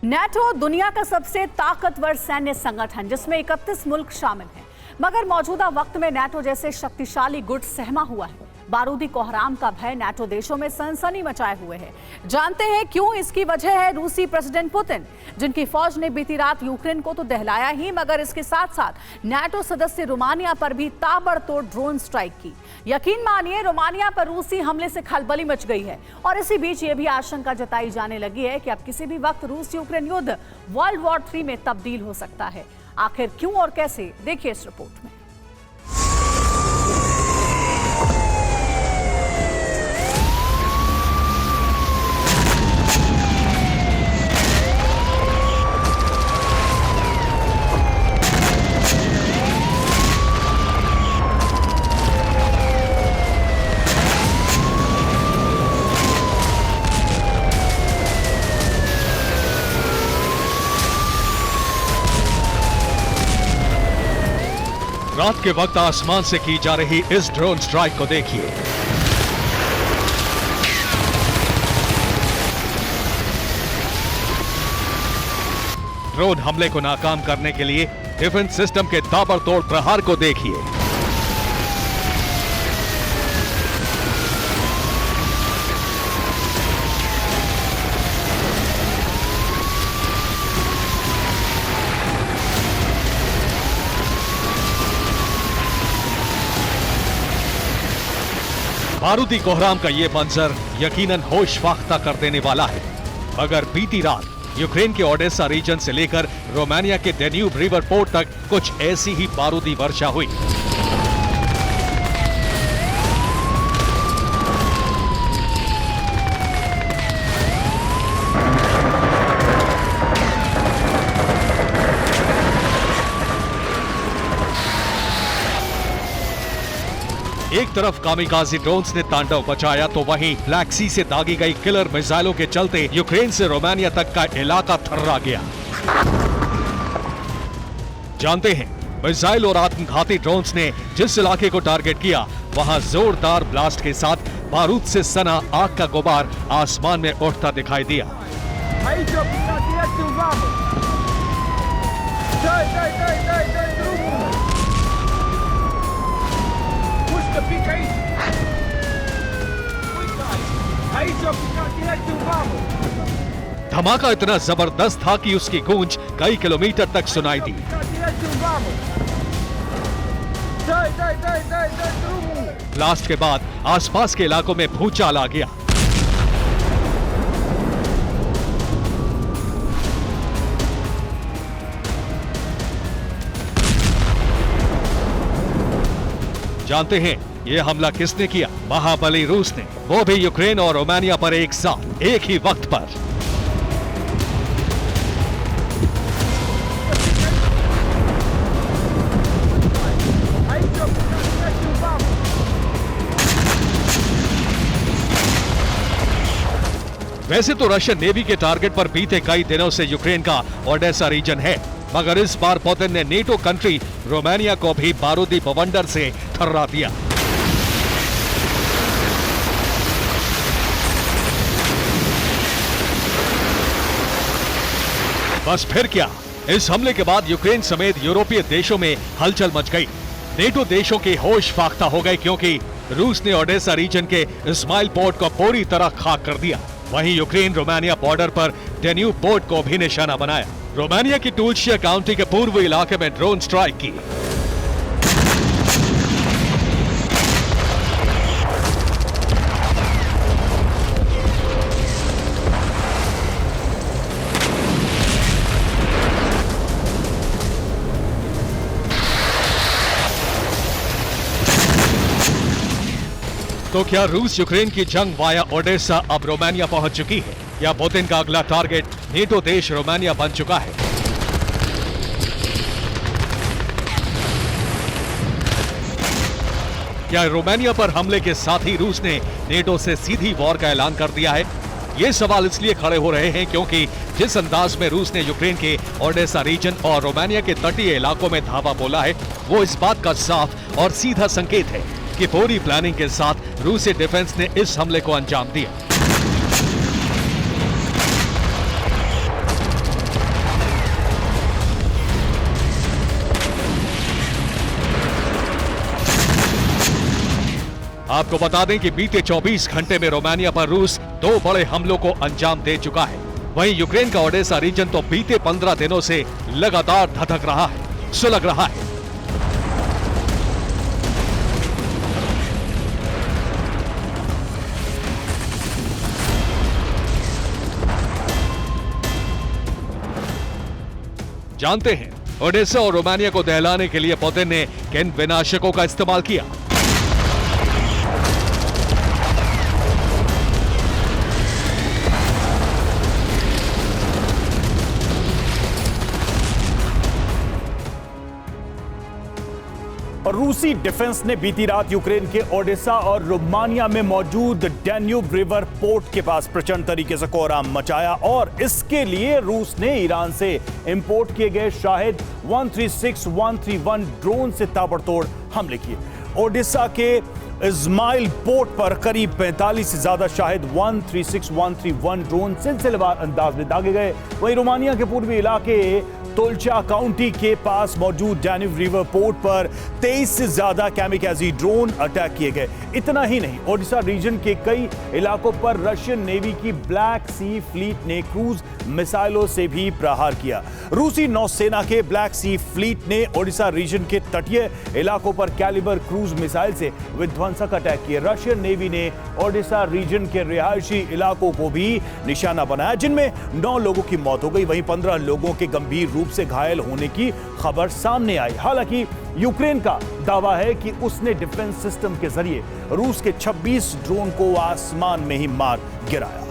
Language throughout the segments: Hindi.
नेटो दुनिया का सबसे ताकतवर सैन्य संगठन जिसमें 31 मुल्क शामिल हैं, मगर मौजूदा वक्त में नेटो जैसे शक्तिशाली गुट सहमा हुआ है। बारूदी कोहराम का भय नेटो देशों में सनसनी मचाए हुए है। जानते हैं क्यों? इसकी वजह है रूसी प्रेसिडेंट पुतिन, जिनकी फौज ने बीती रात यूक्रेन को तो दहलाया ही, मगर इसके साथ साथ नेटो सदस्य रोमानिया पर भी ताबड़तोड़ ड्रोन स्ट्राइक की। यकीन मानिए, रोमानिया पर रूसी हमले से खलबली मच गई है और इसी बीच ये भी आशंका जताई जाने लगी है कि अब किसी भी वक्त रूस यूक्रेन युद्ध वर्ल्ड वॉर 3 में तब्दील हो सकता है। आखिर क्यों और कैसे, देखिए इस रिपोर्ट में। रात के वक्त आसमान से की जा रही इस ड्रोन स्ट्राइक को देखिए। ड्रोन हमले को नाकाम करने के लिए डिफेंस सिस्टम के ताबड़तोड़ प्रहार को देखिए। बारूदी कोहराम का ये मंजर यकीनन होश फाख्ता कर देने वाला है। मगर बीती रात यूक्रेन के ओडेसा रीजन से लेकर रोमानिया के डेन्यूब रिवर पोर्ट तक कुछ ऐसी ही बारूदी वर्षा हुई। एक तरफ कामिकाजी ड्रोन्स ने तांडव मचाया तो वहीं ब्लैक सी से दागी गई किलर मिसाइलों के चलते यूक्रेन से रोमानिया तक का इलाका थर्रा गया। जानते हैं, मिसाइल और आत्मघाती ड्रोन्स ने जिस इलाके को टारगेट किया, वहां जोरदार ब्लास्ट के साथ बारूद से सना आग का गुबार आसमान में उठता दिखाई दिया। धमाका इतना जबरदस्त था कि उसकी गूंज कई किलोमीटर तक सुनाई दी। ब्लास्ट के बाद आसपास के इलाकों में भूचाल आ गया। जानते हैं ये हमला किसने किया? महाबली रूस ने, वो भी यूक्रेन और रोमानिया पर एक साथ, एक ही वक्त पर। वैसे तो रशियन नेवी के टारगेट पर बीते कई दिनों से यूक्रेन का ओडेसा रीजन है, मगर इस बार पुतिन ने नेटो कंट्री रोमानिया को भी बारूदी बवंडर से थर्रा दिया। बस फिर क्या, इस हमले के बाद यूक्रेन समेत यूरोपीय देशों में हलचल मच गई। नेटो देशों के होश फाख्ता हो गए क्योंकि रूस ने ओडेसा रीजन के इस्माइल पोर्ट को पूरी तरह खाक कर दिया। वहीं यूक्रेन रोमानिया बॉर्डर पर डेन्यूब पोर्ट को भी निशाना बनाया। रोमानिया की टूल्शिया काउंटी के पूर्व इलाके में ड्रोन स्ट्राइक की। तो क्या रूस यूक्रेन की जंग वाया ओडेसा अब रोमानिया पहुंच चुकी है, या पुतिन का अगला टारगेट नेटो देश रोमानिया बन चुका है? क्या रोमानिया पर हमले के साथ ही रूस ने नेटो से सीधी वॉर का ऐलान कर दिया है? ये सवाल इसलिए खड़े हो रहे हैं क्योंकि जिस अंदाज में रूस ने यूक्रेन के ओडेसा रीजन और रोमानिया के तटीय इलाकों में धावा बोला है, वो इस बात का साफ और सीधा संकेत है कि पूरी प्लानिंग के साथ रूसी डिफेंस ने इस हमले को अंजाम दिया। आपको बता दें कि बीते 24 घंटे में रोमानिया पर रूस 2 बड़े हमलों को अंजाम दे चुका है। वहीं यूक्रेन का ओडेसा रीजन तो बीते 15 दिनों से लगातार धधक रहा है, सुलग रहा है। जानते हैं ओडेसा और रोमानिया को दहलाने के लिए पुतिन ने किन विनाशकों का इस्तेमाल किया। और रूसी डिफेंस ने बीती रात यूक्रेन के ओडेसा और रोमानिया में मौजूद डैन्यूब रिवर पोर्ट के पास प्रचंड तरीके से कोहराम मचाया और इसके लिए रूस ने ईरान से इंपोर्ट किए गए शाहिद 136, 131 ड्रोन से ताबड़तोड़ हमले किए। ओडेसा के इस्माइल पोर्ट पर करीब 45 से ज्यादा शाहिद 136, 131 ड्रोन सिलसिलेवार अंदाज में दागे गए। वहीं रोमानिया के पूर्वी इलाके तुल्चा काउंटी के पास मौजूद डैन्यूब रिवर पोर्ट पर 23 से ज्यादा कैमिकाजी ड्रोन अटैक किए गए। इतना ही नहीं, ओडिशा रीजन के कई इलाकों पर रशियन नेवी की ब्लैक सी फ्लीट ने क्रूज मिसाइलों से भी प्रहार किया। रूसी नौसेना के ब्लैक सी फ्लीट ने ओडिशा रीजन के तटीय इलाकों पर कैलिबर क्रूज मिसाइल से विध्वंसक अटैक किए। रशियन नेवी ने ओडिशा रीजन के रिहायशी इलाकों को भी निशाना बनाया, जिनमें 9 लोगों की मौत हो गई। वहीं 15 लोगों के गंभीर रूप से घायल होने की खबर सामने आई। हालांकि यूक्रेन का दावा है कि उसने डिफेंस सिस्टम के जरिए रूस के 26 ड्रोन को आसमान में ही मार गिराया।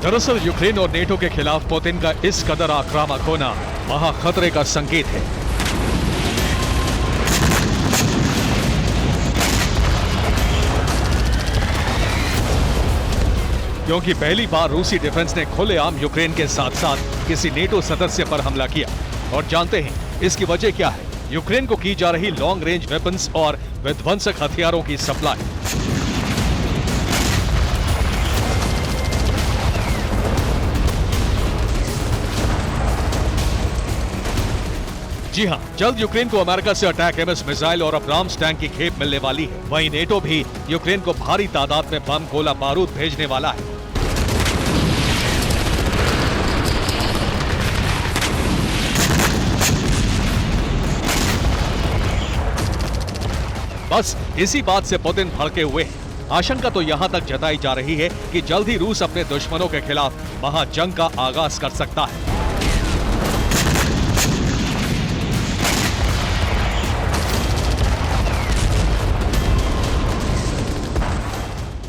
दरअसल यूक्रेन और नेटो के खिलाफ पुतिन का इस कदर आक्रामक होना महा खतरे का संकेत है। क्योंकि पहली बार रूसी डिफेंस ने खुलेआम यूक्रेन के साथ साथ किसी नेटो सदस्य पर हमला किया। और जानते हैं इसकी वजह क्या है? यूक्रेन को की जा रही लॉन्ग रेंज वेपन्स और विध्वंसक हथियारों की सप्लाई। जी हां, जल्द यूक्रेन को अमेरिका से अटैक एमएस मिसाइल और अब्राम्स टैंक की खेप मिलने वाली है। वहीं नेटो भी यूक्रेन को भारी तादाद में बम, गोला बारूद भेजने वाला है। बस इसी बात से पुतिन भड़के हुए हैं। आशंका तो यहां तक जताई जा रही है कि जल्द ही रूस अपने दुश्मनों के खिलाफ महाजंग का आगाज कर सकता है।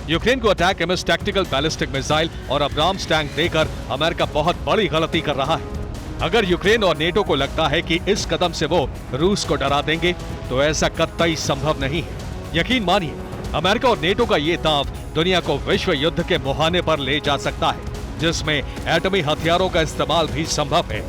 यूक्रेन को attack MS tactical ballistic missile और अब्राम्स टैंक देकर अमेरिका बहुत बड़ी गलती कर रहा है। अगर यूक्रेन और नेटो को लगता है कि इस कदम से वो रूस को डरा देंगे, तो ऐसा कतई संभव नहीं है। यकीन मानिए, अमेरिका और नेटो का ये दांव दुनिया को विश्व युद्ध के मुहाने पर ले जा सकता है, जिसमें एटमी हथियारों का इस्तेमाल भी संभव है।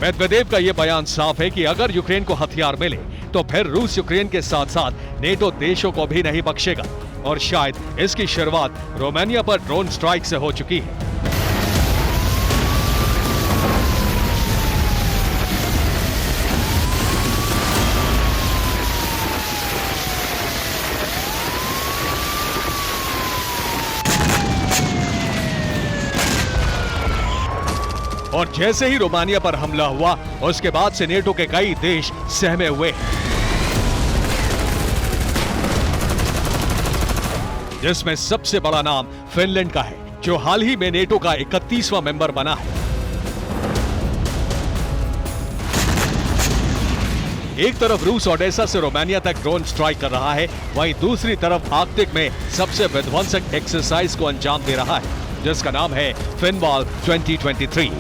मेदवेदेव का यह बयान साफ है कि अगर यूक्रेन को हथियार मिले तो फिर रूस यूक्रेन के साथ साथ नेटो देशों को भी नहीं बख्शेगा। और शायद इसकी शुरुआत रोमानिया पर ड्रोन स्ट्राइक से हो चुकी है। और जैसे ही रोमानिया पर हमला हुआ, उसके बाद से नेटो के कई देश सहमे हुए हैं, जिसमें सबसे बड़ा नाम फिनलैंड का है, जो हाल ही में नेटो का 31वां मेंबर बना है। एक तरफ रूस ओडेसा से रोमानिया तक ड्रोन स्ट्राइक कर रहा है, वहीं दूसरी तरफ आर्कटिक में सबसे विध्वंसक एक्सरसाइज को अंजाम दे रहा है, जिसका नाम है फिनवाल 2023।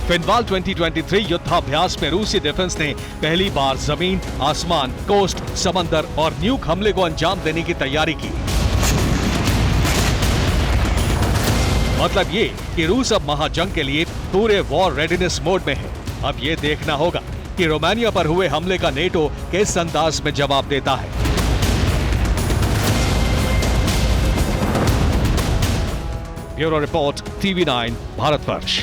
फिनवाल 2023 युद्धाभ्यास में रूसी डिफेंस ने पहली बार जमीन, आसमान, कोस्ट, समंदर और न्यूक हमले को अंजाम देने की तैयारी की। मतलब ये कि रूस अब महाजंग के लिए पूरे वॉर रेडीनेस मोड में है। अब ये देखना होगा कि रोमानिया पर हुए हमले का नेटो किस अंदाज में जवाब देता है। Bureau report, TV9 Bharatvarsh.